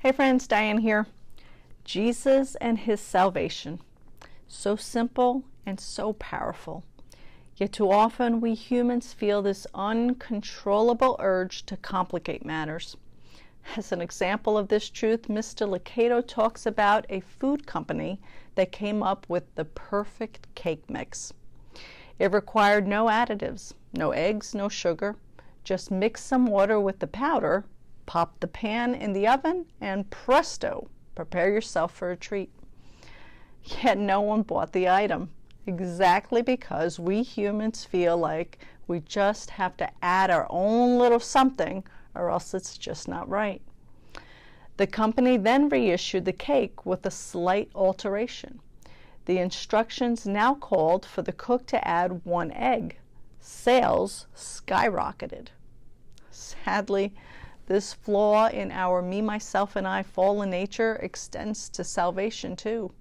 Hey friends, Diane here. Jesus and his salvation. So simple and so powerful. Yet too often we humans feel this uncontrollable urge to complicate matters. As an example of this truth, Mr. Lucado talks about a food company that came up with the perfect cake mix. It required no additives, no eggs, no sugar. Just mix some water with the powder, pop the pan in the oven, and presto, prepare yourself for a treat. Yet no one bought the item, exactly because we humans feel like we just have to add our own little something or else it's just not right. The company then reissued the cake with a slight alteration. The instructions now called for the cook to add 1 egg. Sales skyrocketed. Sadly, this flaw in our me, myself, and I fallen nature extends to salvation too.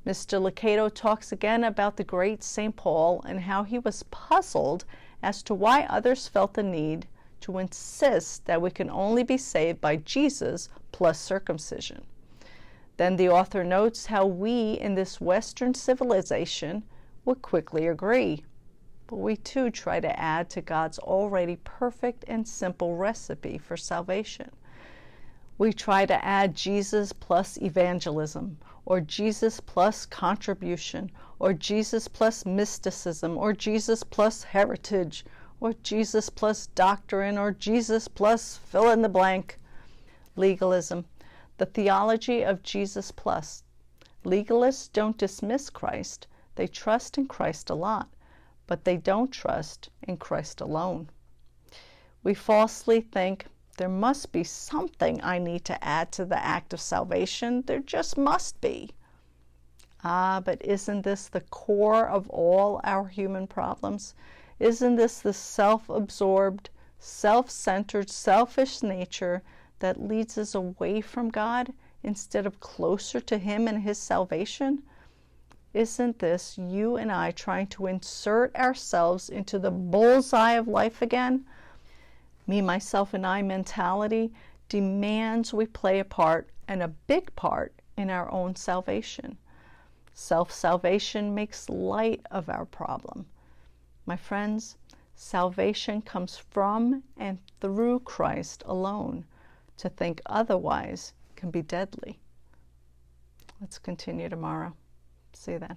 Mr. Lucado talks again about the great St. Paul and how he was puzzled as to why others felt the need to insist that we can only be saved by Jesus plus circumcision. Then the author notes how we in this Western civilization would quickly agree. But we too try to add to God's already perfect and simple recipe for salvation. We try to add Jesus plus evangelism, or Jesus plus contribution, or Jesus plus mysticism, or Jesus plus heritage, or Jesus plus doctrine, or Jesus plus fill in the blank. Legalism, the theology of Jesus plus. Legalists don't dismiss Christ, they trust in Christ a lot. But they don't trust in Christ alone. We falsely think there must be something I need to add to the act of salvation. There just must be. But isn't this the core of all our human problems? Isn't this the self-absorbed, self-centered, selfish nature that leads us away from God instead of closer to Him and His salvation? Isn't this you and I trying to insert ourselves into the bullseye of life again? Me, myself, and I mentality demands we play a part, and a big part, in our own salvation. Self-salvation makes light of our problem. My friends, salvation comes from and through Christ alone. To think otherwise can be deadly. Let's continue tomorrow. See you then.